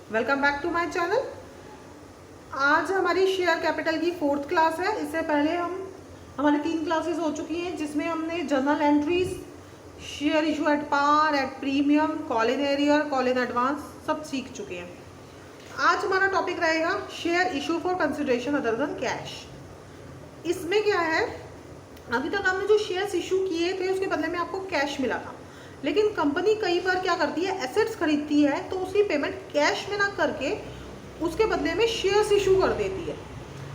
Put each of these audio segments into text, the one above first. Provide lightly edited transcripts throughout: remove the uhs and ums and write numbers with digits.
Welcome back to my channel. आज हमारी share capital की 4th क्लास है। इससे पहले हमारी 3 क्लासेस हो चुकी हैं जिसमें हमने journal entries, share issue at par, at premium, call in arrear, call in advance सब सीख चुके हैं। आज हमारा टॉपिक रहेगा share issue for consideration other than cash. इसमें क्या है, अभी तक हमने जो शेयर्स इशू किए थे उसके बदले में आपको कैश मिला था, लेकिन कंपनी कई बार क्या करती है, एसेट्स खरीदती है तो उसकी पेमेंट कैश में ना करके उसके बदले में शेयर्स इशू कर देती है।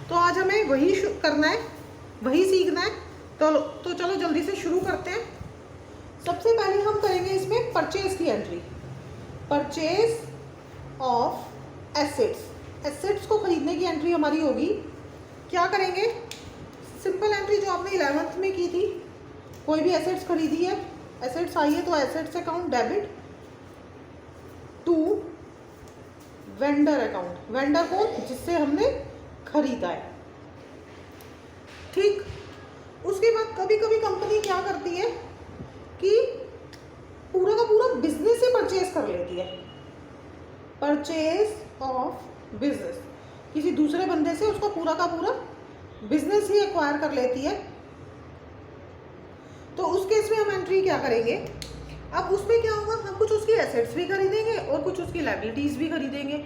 तो आज हमें वही करना है, वही सीखना है। तो चलो जल्दी से शुरू करते हैं। सबसे पहले हम करेंगे इसमें परचेज की entry, purchase of assets. Assets को खरीदने की एंट्री हमारी होगी। क्या करेंगे, सिंपल एंट्री जो आपने 11th में की थी। कोई भी एसेट्स खरीदी है, एसेट्स आई है तो assets account debit to vendor account. Vendor को जिससे हमने खरीदा है, ठीक। उसके बाद कभी कभी कंपनी क्या करती है कि पूरा का पूरा बिजनेस ही परचेज कर लेती है। परचेज ऑफ बिजनेस, किसी दूसरे बंदे से उसका पूरा का पूरा बिजनेस ही एक्वायर कर लेती है। तो उस केस में हम एंट्री क्या करेंगे, अब उसमें क्या होगा, हम कुछ उसकी एसेट्स भी खरीदेंगे और कुछ उसकी लायबिलिटीज़ भी खरीदेंगे।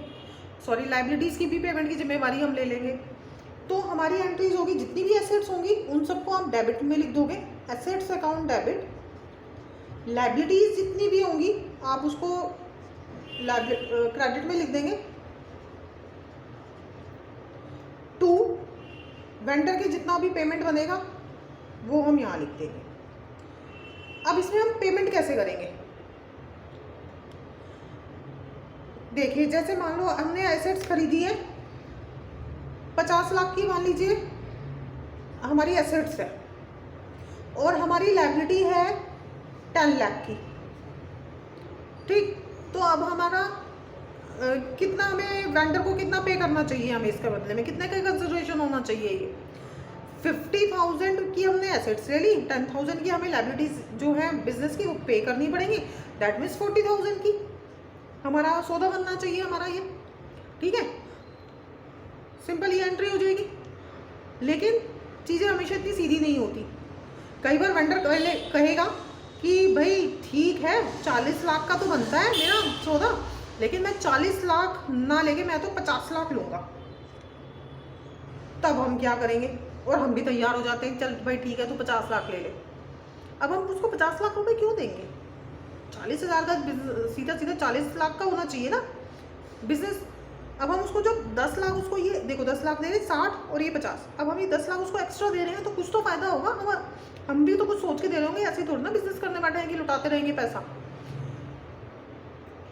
सॉरी, लायबिलिटीज़ की भी पेमेंट की जिम्मेवारी हम ले लेंगे। तो हमारी एंट्रीज होगी, जितनी भी एसेट्स होंगी उन सबको आप डेबिट में लिख दोगे, एसेट्स अकाउंट डेबिट। लायबिलिटीज़ जितनी भी होंगी आप उसको क्रेडिट में लिख देंगे टू वेंडर के जितना भी पेमेंट बनेगा वो हम यहाँ लिख देंगे। अब इसमें हम पेमेंट कैसे करेंगे, देखिए जैसे मान लो हमने एसेट्स खरीदी है 50 लाख की, मान लीजिए हमारी एसेट्स है, और हमारी लायबिलिटी है 10 लाख की, ठीक। तो अब हमारा कितना, हमें वेंडर को कितना पे करना चाहिए, हमें इसके बदले में कितने का कंसिडरेशन होना चाहिए। ये 50,000 की हमने एसेट्स ले ली, 10,000 की हमें लायबिलिटीज जो है बिजनेस की वो पे करनी पड़ेंगी। दैट मीन्स 40,000 की हमारा सौदा बनना चाहिए हमारा ये, ठीक है। सिंपल ये एंट्री हो जाएगी। लेकिन चीज़ें हमेशा इतनी सीधी नहीं होती। कई बार वेंडर कहेगा कि भाई ठीक है 40 लाख का तो बनता है मेरा सौदा, लेकिन मैं 40 लाख ना लेके मैं तो 50 लाख लूँगा। तब हम क्या करेंगे, और हम भी तैयार हो जाते हैं, चल भाई ठीक है तो 50 लाख ले ले। अब हम उसको 50 लाख रुपए क्यों देंगे, 40,000 का सीधा सीधा 40 लाख का होना चाहिए ना बिजनेस। अब हम उसको जो 10 लाख, उसको ये देखो 10 लाख दे रहे हैं 60 और ये 50, अब हम ये 10 लाख उसको एक्स्ट्रा दे रहे हैं तो कुछ तो फायदा होगा। हम भी तो कुछ सोच के दे रहे होंगे, ऐसे थोड़ी ना बिजनेस करने बैठे हैं कि लुटाते रहेंगे पैसा।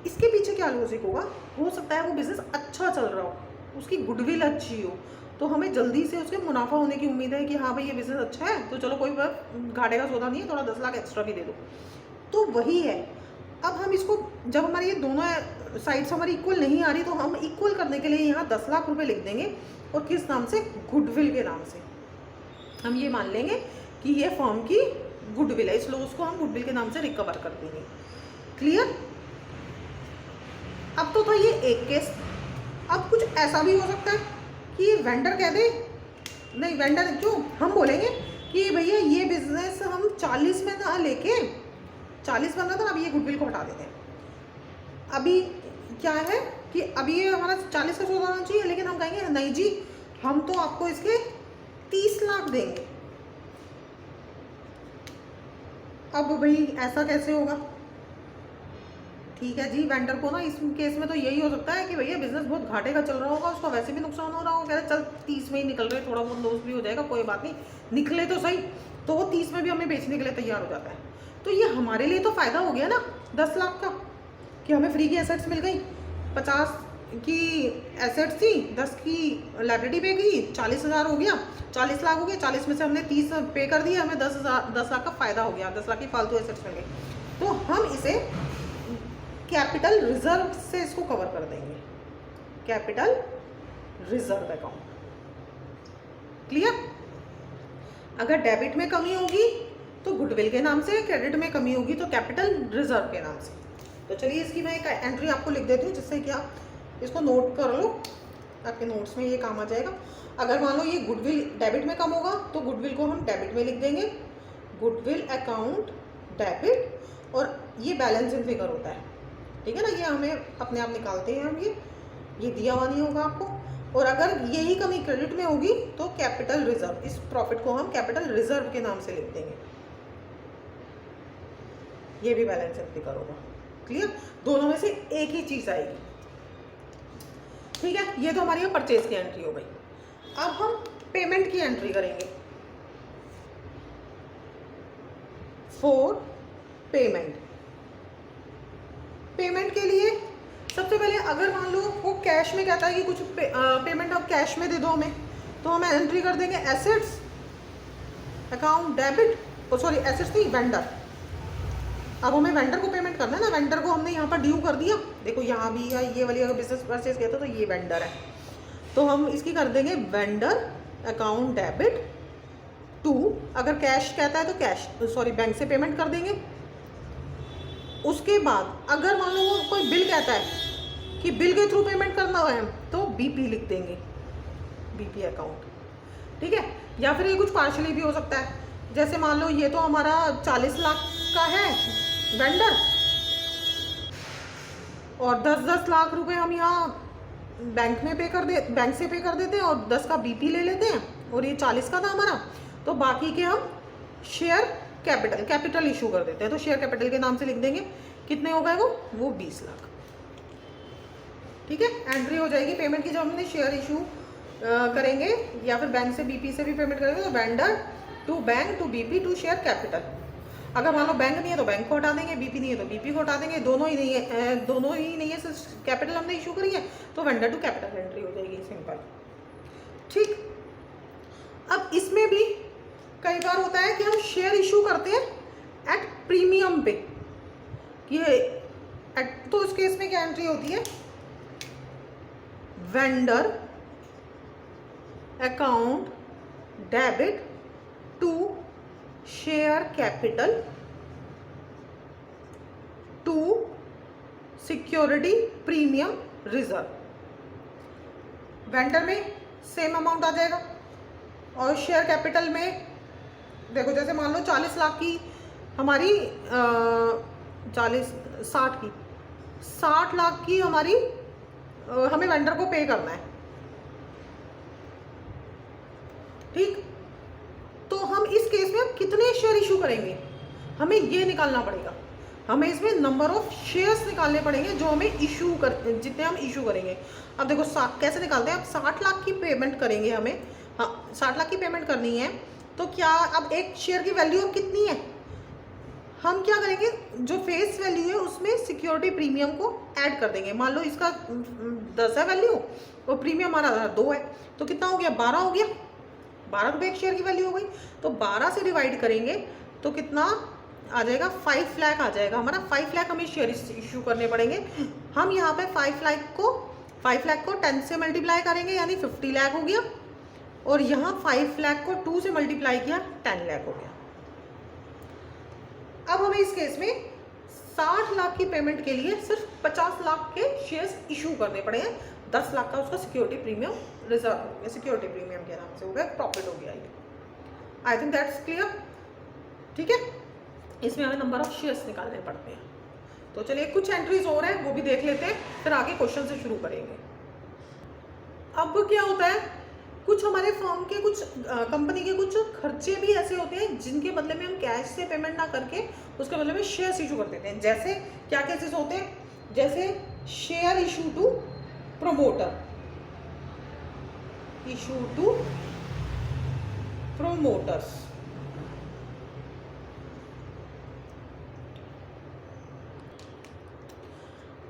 इसके पीछे क्या लॉजिक होगा, हो सकता है वो बिजनेस अच्छा चल रहा हो, उसकी गुडविल अच्छी हो, तो हमें जल्दी से उसके मुनाफा होने की उम्मीद है कि हाँ भाई ये बिजनेस अच्छा है तो चलो कोई बात, घाटे का सौदा नहीं है, थोड़ा 10 लाख एक्स्ट्रा भी दे दो। तो वही है। अब हम इसको, जब हमारी ये दोनों साइड्स हमारी इक्वल नहीं आ रही तो हम इक्वल करने के लिए यहाँ 10 लाख रुपए लिख देंगे, और किस नाम से, गुडविल के नाम से। हम ये मान लेंगे कि ये फर्म की गुडविल है, इसलिए उसको हम गुडविल के नाम से रिकवर कर देंगे। क्लियर। अब तो था ये एक केस। अब कुछ ऐसा भी हो सकता है कि वेंडर कह दे, नहीं वेंडर क्यों, हम बोलेंगे कि भैया ये बिजनेस हम 40 में ना लेके, 40 बन रहा था, अब ये गुडविल को हटा देते हैं। अभी क्या है कि अभी ये हमारा 40 का सौदा होना चाहिए, लेकिन हम कहेंगे नहीं जी हम तो आपको इसके 30 लाख देंगे। अब भाई ऐसा कैसे होगा, ठीक है जी, वेंडर को ना इस केस में तो यही हो सकता है कि भैया बिजनेस बहुत घाटे का चल रहा होगा, उसका वैसे भी नुकसान हो रहा होगा, कह रहे चल 30 में ही निकल रहे, थोड़ा बहुत लॉस भी हो जाएगा कोई बात नहीं, निकले तो सही, तो वो 30 में भी हमें बेचने के लिए तैयार हो जाता है। तो ये हमारे लिए तो फ़ायदा हो गया ना 10 लाख का, कि हमें फ्री की एसेट्स मिल गई। 50 की एसेट्स थी, 10 की लायबिलिटी पे गई, 40,000 हो गया, 40 लाख हो गया, 40 में से हमने 30 पे कर दिया, हमें 10 लाख का फ़ायदा हो गया, 10 लाख की फालतू एसेट्स मिल गई। तो हम इसे कैपिटल रिजर्व से इसको कवर कर देंगे, कैपिटल रिजर्व अकाउंट। क्लियर। अगर डेबिट में कमी होगी तो गुडविल के नाम से, क्रेडिट में कमी होगी तो कैपिटल रिजर्व के नाम से। तो चलिए इसकी मैं एक एंट्री आपको लिख देती हूँ जिससे कि आप इसको नोट कर लो, आपके नोट्स में ये काम आ जाएगा। अगर मान लो ये गुडविल डेबिट में कम होगा तो गुडविल को हम डेबिट में लिख देंगे, गुडविल अकाउंट डेबिट, और ये बैलेंस इन फिगर होता है, ठीक है ना, ये हमें अपने आप निकालते हैं हम, ये दिया हुआ नहीं होगा आपको। और अगर यही कमी क्रेडिट में होगी तो कैपिटल रिजर्व, इस प्रॉफिट को हम कैपिटल रिजर्व के नाम से लिख देंगे, ये भी बैलेंस इन फिगर होगा। क्लियर, दोनों में से एक ही चीज आएगी, ठीक है। ये तो हमारी परचेज की एंट्री हो गई। अब हम पेमेंट की एंट्री करेंगे। फॉर पेमेंट, पेमेंट के लिए सबसे पहले अगर मान लो वो कैश में कहता है कि कुछ पेमेंट आप कैश में दे दो हमें, तो हम एंट्री कर देंगे assets account debit, sorry assets नहीं, वेंडर। अब हमें वेंडर को पेमेंट करना है ना, वेंडर को हमने यहाँ पर ड्यू कर दिया, देखो यहाँ भी है, ये वाली अगर बिजनेस परचेज कहता तो ये वेंडर है, तो हम इसकी कर देंगे वेंडर अकाउंट डेबिट टू, अगर कैश कहता है तो कैश, सॉरी बैंक से पेमेंट कर देंगे। उसके बाद अगर मान लो वो कोई बिल कहता है कि बिल के थ्रू पेमेंट करना है तो बीपी लिख देंगे, बीपी अकाउंट, ठीक है। या फिर ये कुछ पार्शली भी हो सकता है, जैसे मान लो ये तो हमारा 40 लाख का है वेंडर, और 10-10 लाख रुपए हम यहाँ बैंक में बैंक से पे कर देते हैं, और 10 का बीपी ले लेते हैं, और ये 40 का था हमारा, तो बाकी के हम शेयर कैपिटल इशू कर देते हैं, तो शेयर कैपिटल के नाम से लिख देंगे। कितने हो गए वो 20 लाख, ठीक है। एंट्री हो जाएगी पेमेंट की, जब हमने शेयर इशू करेंगे या फिर बैंक से बीपी से भी पेमेंट करेंगे, तो vendor to bank to BP to share capital. अगर मान लो बैंक नहीं है तो बैंक को हटा देंगे, बीपी नहीं है तो बीपी को हटा देंगे, दोनों ही नहीं है सिर्फ कैपिटल हमने इशू करी है, तो वेंडर टू कैपिटल एंट्री हो जाएगी, सिंपल, ठीक। अब इसमें भी कई बार होता है कि हम शेयर इशू करते हैं एट प्रीमियम पे, तो उस केस में क्या एंट्री होती है, vendor account debit to share capital to security premium reserve. Vendor में सेम अमाउंट आ जाएगा, और शेयर कैपिटल में देखो जैसे मान लो 40 लाख की हमारी 60 लाख की हमारी हमें वेंडर को पे करना है, ठीक। तो हम इस केस में कितने शेयर इशू करेंगे हमें ये निकालना पड़ेगा, हमें इसमें नंबर ऑफ शेयर्स निकालने पड़ेंगे जो हमें जितने हम इशू करेंगे। अब देखो कैसे निकालते हैं, अब 60 लाख की पेमेंट करेंगे हमें, हाँ 60 लाख की पेमेंट करनी है, तो क्या अब एक शेयर की वैल्यू अब कितनी है, हम क्या करेंगे, जो फेस वैल्यू है उसमें सिक्योरिटी प्रीमियम को ऐड कर देंगे। मान लो इसका 10 है वैल्यू और प्रीमियम हमारा 2 है, तो कितना हो गया, 12 हो गया, 12 रुपये एक शेयर की वैल्यू हो गई, तो 12 से डिवाइड करेंगे तो कितना आ जाएगा, 5 लाख आ जाएगा हमारा। 5 लाख हमें शेयर इशू करने पड़ेंगे। हम यहाँ पे 5 लाख को 10 से मल्टीप्लाई करेंगे, यानी 50 लाख हो गया, और यहाँ 5 लाख को 2 से मल्टीप्लाई किया 10 लाख हो गया। अब हमें इस केस में 60 लाख की पेमेंट के लिए सिर्फ 50 लाख के शेयर्स इशू करने पड़ेंगे, 10 लाख का उसका security premium reserve, security premium के नाम से हो गया, प्रॉफिट हो गया ये। आई थिंक दैट्स क्लियर, ठीक है। इसमें हमें नंबर ऑफ शेयर्स निकालने पड़ते हैं। तो चलिए कुछ एंट्रीज और हैं वो भी देख लेते हैं, फिर आगे क्वेश्चन से शुरू करेंगे। अब क्या होता है, कुछ हमारे फर्म के कुछ कंपनी के कुछ खर्चे भी ऐसे होते हैं जिनके बदले में हम कैश से पेमेंट ना करके उसके बदले में शेयर्स इशू कर देते हैं। जैसे क्या केसेस होते हैं, जैसे share issue to promoter, issue to promoters.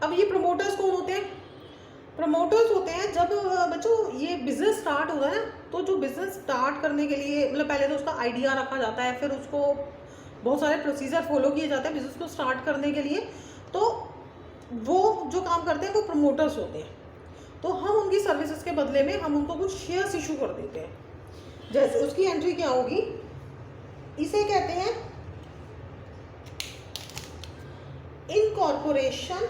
अब ये प्रमोटर्स कौन होते हैं, प्रमोटर्स होते हैं जब बच्चों ये बिजनेस स्टार्ट होता है ना, तो जो बिजनेस स्टार्ट करने के लिए मतलब पहले तो उसका आइडिया रखा जाता है, फिर उसको बहुत सारे प्रोसीजर फॉलो किए जाते हैं बिजनेस को स्टार्ट करने के लिए, तो वो जो काम करते हैं वो प्रमोटर्स होते हैं। तो हम उनकी सर्विसेज के बदले में हम उनको कुछ शेयर्स इशू कर देते हैं। जैसे उसकी एंट्री क्या होगी, इसे कहते हैं इनकॉर्पोरेशन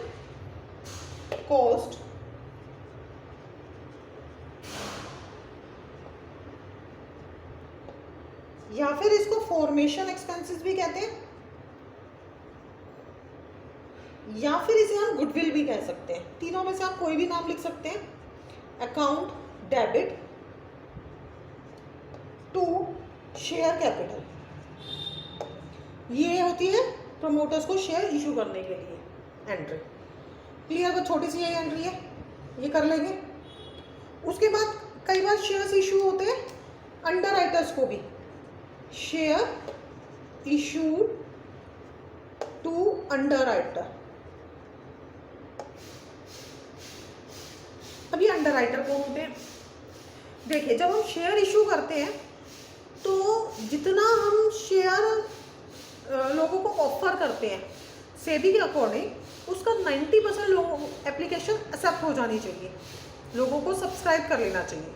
कॉस्ट या फिर इसको फॉर्मेशन एक्सपेंसेस भी कहते हैं, या फिर इसे हम गुडविल भी कह सकते हैं। तीनों में से आप कोई भी नाम लिख सकते हैं। Account debit to share capital, ये होती है प्रमोटर्स को शेयर इशू करने के लिए एंट्री। क्लियर? वो छोटी सी ये एंट्री है, ये कर लेंगे। उसके बाद कई बार शेयर्स इशू होते हैं अंडर राइटर्स को भी। Share issue to underwriter. अब ये अंडर राइटर कौन होते हैं? देखिए, जब हम शेयर इशू करते हैं तो जितना हम शेयर लोगों को ऑफर करते हैं सेबी के अकॉर्डिंग, उसका 90% लोगों एप्लीकेशन एक्सेप्ट हो जानी चाहिए, लोगों को सब्सक्राइब कर लेना चाहिए।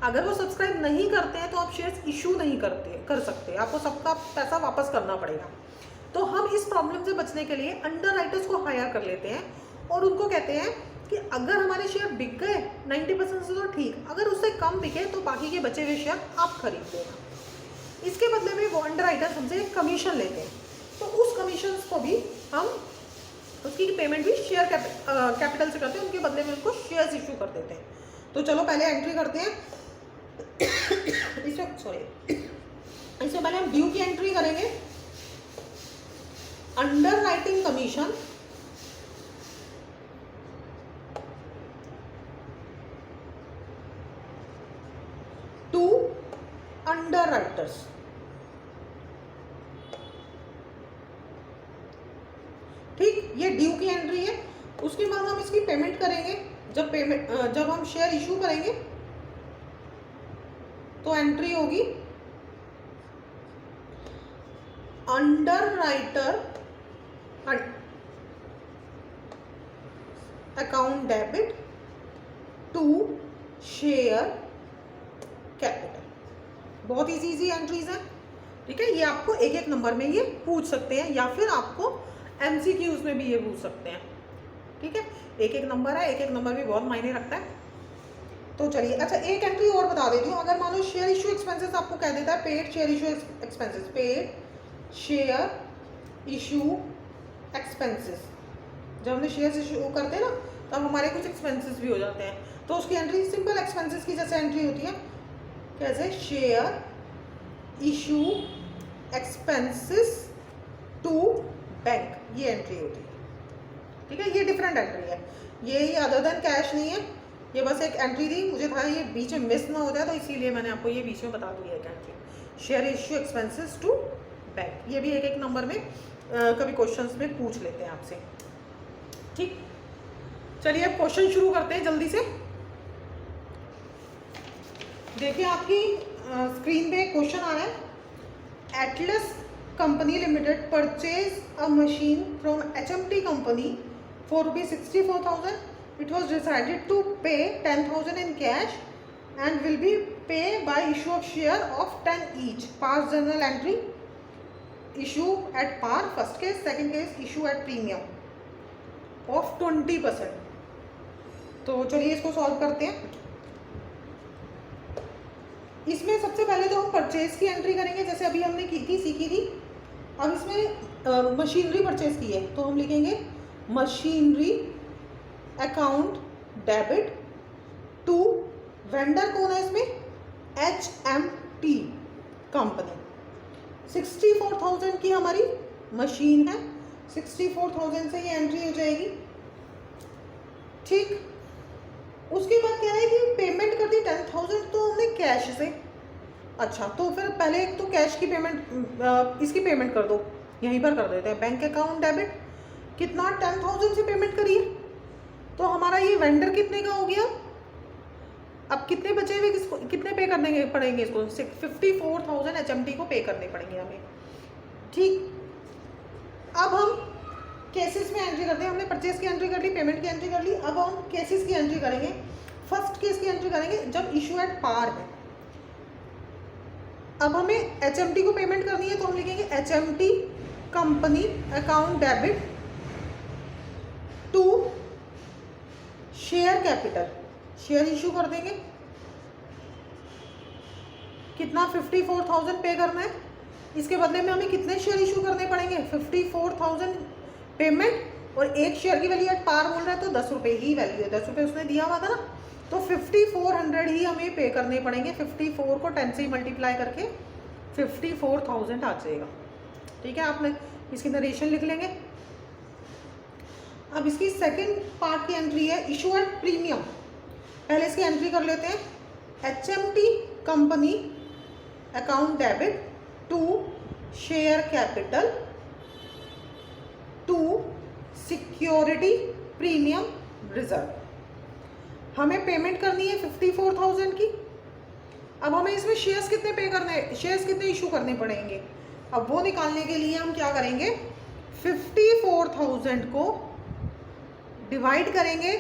अगर वो सब्सक्राइब नहीं करते हैं तो आप शेयर्स इशू नहीं कर सकते, आपको सबका पैसा वापस करना पड़ेगा। तो हम इस प्रॉब्लम से बचने के लिए अंडर राइटर्स को हायर कर लेते हैं और उनको कहते हैं कि अगर हमारे शेयर बिक गए 90% से तो ठीक, अगर उससे कम बिके तो बाकी के बचे हुए शेयर आप खरीद देना। इसके बदले में वो अंडर राइटर्स हमसे कमीशन लेते हैं, तो उस कमीशन को भी हम उसकी पेमेंट भी शेयर कैपिटल से करते हैं, उनके बदले में उनको शेयर्स इशू कर देते हैं। तो चलो पहले एंट्री करते हैं। इसमें पहले हम ड्यू की एंट्री करेंगे। Underwriting commission to underwriters. ठीक, ये ड्यू की एंट्री है। उसके बाद हम इसकी पेमेंट करेंगे। जब हम शेयर इशू करेंगे तो एंट्री होगी underwriter account debit to share capital. बहुत इजी एंट्रीज हैं। ठीक है, ये आपको एक एक नंबर में ये पूछ सकते हैं या फिर आपको MCQs में भी ये पूछ सकते हैं। ठीक है, एक एक नंबर है, एक एक नंबर भी बहुत मायने रखता है। तो चलिए, अच्छा एक एंट्री और बता देती हूँ। अगर मान लो शेयर इशू एक्सपेंसेस आपको कह देता है paid share issue expenses, paid share issue expenses, जब हमने शेयर इशू करते हैं ना तब हमारे कुछ एक्सपेंसेस भी हो जाते हैं, तो उसकी एंट्री सिंपल एक्सपेंसेस की जैसे एंट्री होती है। कैसे? Share issue expenses to bank, ये एंट्री होती है। ठीक है, ये डिफरेंट एंट्री है, ये अदर देन कैश नहीं है। ये बस एक एंट्री थी, मुझे था ये बीच में मिस ना हो जाए, तो इसीलिए मैंने आपको ये बीच में बता दिया एक entry. Share issue expenses to bank, ये भी एक एक नंबर में कभी क्वेश्चंस में पूछ लेते हैं आपसे। ठीक, चलिए अब क्वेश्चन शुरू करते हैं जल्दी से। देखिए आपकी स्क्रीन पे क्वेश्चन आ रहा है। Atlas company limited purchase a machine from HMT company for ₹64,000. It was decided to pay 10,000 in cash and will be paid by issue of share of 10 each. Past journal entry, issue at par, first case, second case issue at premium of 20%. तो चलिए इसको solve करते हैं। इसमें सबसे पहले तो हम परचेज की एंट्री करेंगे, जैसे अभी हमने की थी, सीखी थी। अब इसमें मशीनरी परचेज की है तो हम लिखेंगे machinery account debit to vendor कौन है इसमें? HMT company. 64,000 की हमारी मशीन है, 64,000 से ये एंट्री हो जाएगी। ठीक, उसके बाद क्या है कि पेमेंट कर दी 10,000 तो हमने कैश से। अच्छा, तो फिर पहले एक तो कैश की पेमेंट, इसकी पेमेंट कर दो, यहीं पर कर देते हैं। बैंक अकाउंट डेबिट कितना? 10,000 से पेमेंट करिए, तो हमारा ये वेंडर कितने का हो गया? अब कितने बचे हुए, किसको कितने पे करने पड़ेंगे? इसको 54,000 HMT को पे करने पड़ेंगे हमें। ठीक, अब हम केसेस में एंट्री करते हैं। हमने परचेज की एंट्री कर ली, पेमेंट की एंट्री कर ली, अब हम केसेस की एंट्री करेंगे। फर्स्ट केस की एंट्री करेंगे जब इशू एट पार है। अब हमें HMT को पेमेंट करनी है तो हम लिखेंगे HMT company account debit to share capital, share issue कर देंगे। कितना 54,000 पे करना है, इसके बदले में हमें कितने शेयर इशू करने पड़ेंगे, 54,000 पेमेंट, और एक शेयर की वैल्यू एट पार बोल रहा है तो 10 रुपये ही वैल्यू है, 10 रुपये उसने दिया हुआ था ना, तो 5400 ही हमें पे करने पड़ेंगे। 54 को 10 से ही मल्टीप्लाई करके 54,000 आ जाएगा। ठीक है, आपने इसकी नरेशन लिख लेंगे। अब इसकी सेकंड पार्ट की एंट्री है इशू एट प्रीमियम। पहले इसकी एंट्री कर लेते हैं। HMT company account debit to share capital to security premium reserve. हमें पेमेंट करनी है 54,000 की। अब हमें इसमें शेयर्स कितने पे करने हैं, शेयर्स कितने इशू करने पड़ेंगे, अब वो निकालने के लिए हम क्या करेंगे, 54,000 को डिवाइड करेंगे।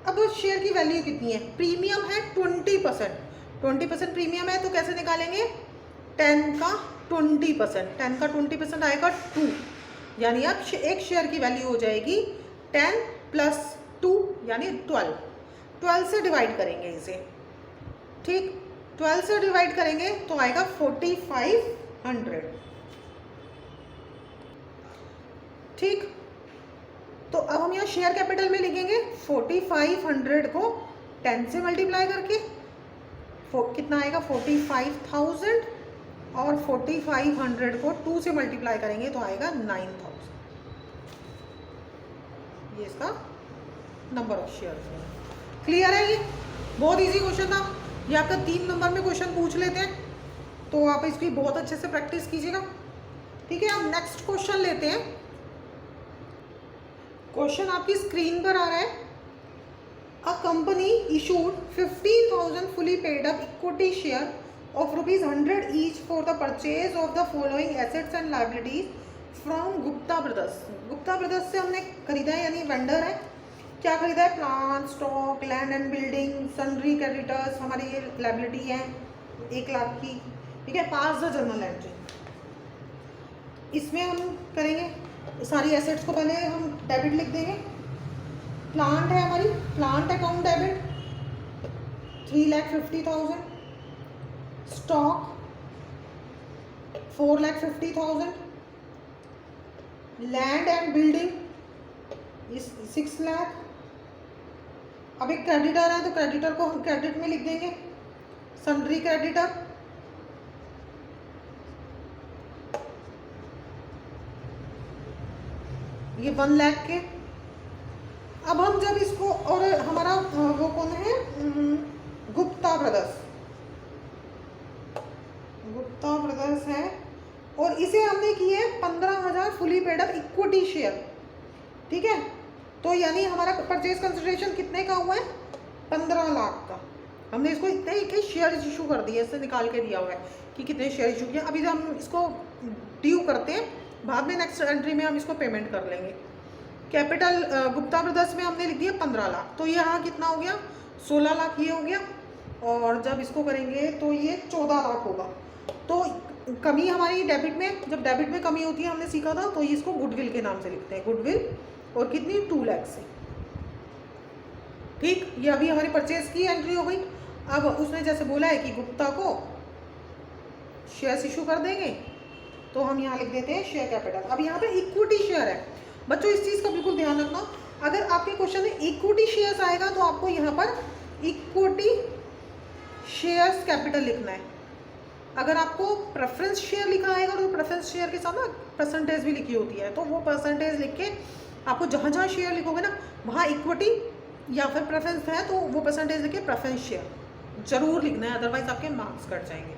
अब शेयर की वैल्यू कितनी है, प्रीमियम है 20%, 20% प्रीमियम है, तो कैसे निकालेंगे, 10 का 20%, 10 का 20% आएगा 2, यानी अब एक शेयर की वैल्यू हो जाएगी 10 + 2 यानी 12, 12 से डिवाइड करेंगे इसे। ठीक, 12 से डिवाइड करेंगे तो आएगा 4500। ठीक, तो अब हम यहाँ शेयर कैपिटल में लिखेंगे 4500 को 10 से मल्टीप्लाई करके कितना आएगा 45,000, और 4500 को 2 से मल्टीप्लाई करेंगे तो आएगा 9000। ये इसका नंबर ऑफ शेयर। क्लियर है? ये बहुत इजी क्वेश्चन था, ये आपका 3 नंबर में क्वेश्चन पूछ लेते हैं, तो आप इसकी बहुत अच्छे से प्रैक्टिस कीजिएगा। ठीक है, अब नेक्स्ट क्वेश्चन लेते हैं। क्वेश्चन आपकी स्क्रीन पर आ रहा है। A company issued 15,000 fully paid up equity share of ₹100 each for the purchase of the following assets and liabilities from Gupta brothers. Gupta brothers से हमने खरीदा है, यानी वेंडर है। क्या खरीदा है, plant, stock, land and building, sundry creditors, हमारी ये लाइबिलिटी है 1 लाख की। ठीक है, पास द जर्नल एंट्री। इसमें हम करेंगे सारी एसेट्स को, पहले हम डेबिट लिख देंगे। प्लांट है हमारी, plant account debit 3,50,000, stock 4,50,000, land and building 6 lakh. अब एक क्रेडिटर है तो क्रेडिटर को हम क्रेडिट में लिख देंगे, सन्ड्री क्रेडिटर ये 1 लाख के। अब हम जब इसको, और हमारा वो कौन है, गुप्ता ब्रदर्स, गुप्ता ब्रदर्स है, और इसे हमने किए 15,000 fully paid up equity share. ठीक है, तो यानी हमारा परचेज कंसिडरेशन कितने का हुआ है, 15 लाख का। हमने इसको इतने ही शेयर इशू कर दिए, इससे निकाल के दिया हुआ है कि कितने शेयर इशू किए। अभी हम इसको ड्यू करते हैं, बाद में नेक्स्ट एंट्री में हम इसको पेमेंट कर लेंगे। कैपिटल गुप्ता ब्रदर्स में हमने लिख दिया 15 लाख, तो ये यहाँ कितना हो गया, 16 लाख ये हो गया, और जब इसको करेंगे तो ये 14 लाख होगा। तो कमी हमारी डेबिट में, जब डेबिट में कमी होती है हमने सीखा था, तो इसको गुडविल के नाम से लिखते हैं, गुडविल, और कितनी 2 लाख से। ठीक, ये अभी हमारी परचेज की एंट्री हो गई। अब उसने जैसे बोला है कि गुप्ता को शेयर्स इशू कर देंगे, तो हम यहाँ लिख देते हैं शेयर कैपिटल। अब यहाँ पे इक्विटी शेयर है बच्चों, इस चीज़ का बिल्कुल ध्यान रखना। अगर आपके क्वेश्चन में इक्विटी शेयर्स आएगा तो आपको यहाँ पर इक्विटी शेयर्स कैपिटल लिखना है। अगर आपको प्रेफरेंस शेयर लिखा आएगा तो प्रेफरेंस शेयर के साथ ना परसेंटेज भी लिखी होती है, तो वो परसेंटेज लिख के आपको जहाँ जहाँ शेयर लिखोगे ना वहाँ इक्विटी या फिर प्रेफरेंस है तो वो परसेंटेज लिख के प्रेफरेंस शेयर जरूर लिखना है, अदरवाइज आपके मार्क्स कट जाएंगे।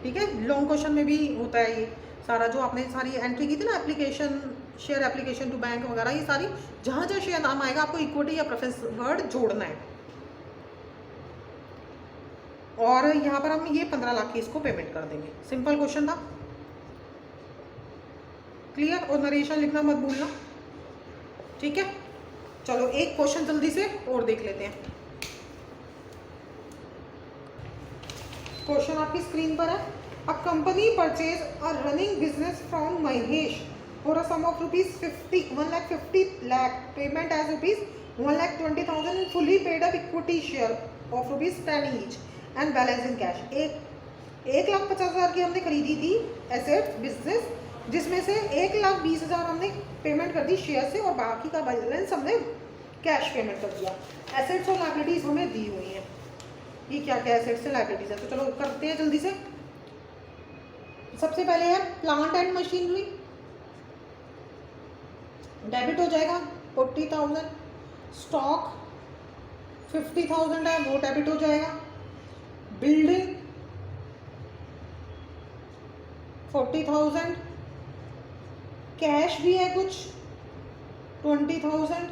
ठीक है, लॉन्ग क्वेश्चन में भी होता है ये सारा, जो आपने सारी एंट्री की थी ना, application, share application to bank वगैरह, ये सारी जहाँ जहाँ शेयर नाम आएगा आपको इक्विटी या प्रेफरेंस वर्ड जोड़ना है। और यहाँ पर हम ये 15 लाख की इसको पेमेंट कर देंगे। सिंपल क्वेश्चन था, क्लियर, और नरेशन लिखना मत भूलना। ठीक है, चलो एक क्वेश्चन जल्दी से और देख लेते हैं। क्वेश्चन आपकी स्क्रीन पर है। A company purchase a running business from Mahesh for a sum of ₹1,50,000 payment as ₹1,20,000 in fully paid up equity share of ₹10 each and balance in cash. 1,50,000 की हमने खरीदी थी एसेट बिजनेस, जिसमें से 1,20,000 हमने पेमेंट कर दी शेयर से और बाकी का बैलेंस हमने कैश पेमेंट कर दिया। एसेट्स और लायबिलिटीज हमें दी हुई हैं, ये क्या क्या एसेट्स है लायबिलिटीज है, तो चलो करते हैं जल्दी से। सबसे पहले है प्लांट एंड मशीनरी, डेबिट हो जाएगा 40,000। स्टॉक 50,000 है, वो डेबिट हो जाएगा। बिल्डिंग 40,000, कैश भी है कुछ 20,000,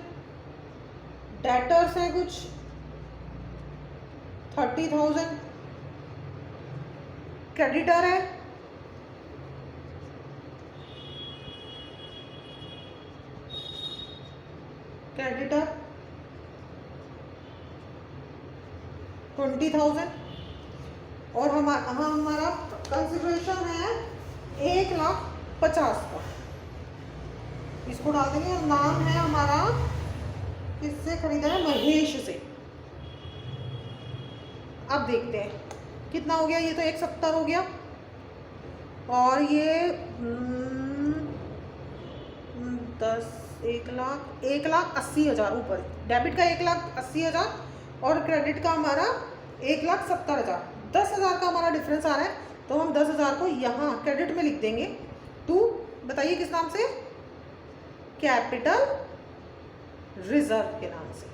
डेटर्स है कुछ 30,000, क्रेडिटर है 20,000 और हमारा कंसिडरेशन है 1,50,000 का। इसको डाल देंगे और नाम है हमारा, किससे खरीदा है, महेश से। अब देखते हैं कितना हो गया, ये तो 170 हो गया और ये 1,80,000 ऊपर, डेबिट का 1,80,000 और क्रेडिट का हमारा 1,70,000। 10,000 का हमारा डिफरेंस आ रहा है, तो हम 10,000 को यहाँ क्रेडिट में लिख देंगे टू, बताइए किस नाम से, कैपिटल रिजर्व के नाम से।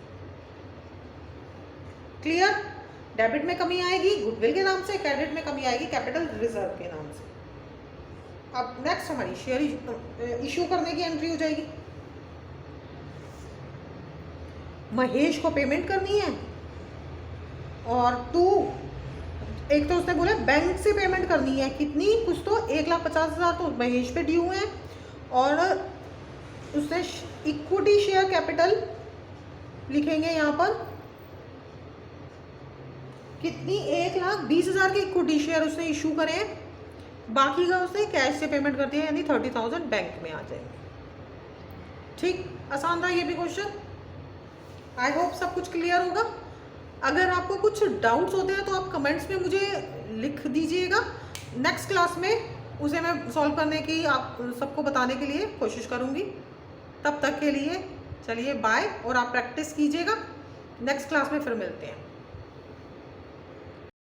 क्लियर? डेबिट में कमी आएगी गुडविल के नाम से, क्रेडिट में कमी आएगी कैपिटल रिजर्व के नाम से। अब नेक्स्ट हमारी शेयर इशू करने की एंट्री हो जाएगी। महेश को पेमेंट करनी है और एक तो उसने बोला बैंक से पेमेंट करनी है, कितनी, कुछ तो 1,50,000 तो महेश पे ड्यू है और उसने इक्विटी शेयर कैपिटल लिखेंगे यहाँ पर, कितनी, 1,20,000 के इक्विटी शेयर उसने इशू करे हैं, बाकी का उसने कैश से पेमेंट कर दिया, यानी 30,000 बैंक में आ जाएंगे। ठीक, आसान था ये भी क्वेश्चन। आई होप सब कुछ क्लियर होगा। अगर आपको कुछ डाउट्स होते हैं तो आप कमेंट्स में मुझे लिख दीजिएगा, नेक्स्ट क्लास में उसे मैं सॉल्व करने की आप सबको बताने के लिए कोशिश करूँगी। तब तक के लिए चलिए बाय, और आप प्रैक्टिस कीजिएगा, नेक्स्ट क्लास में फिर मिलते हैं।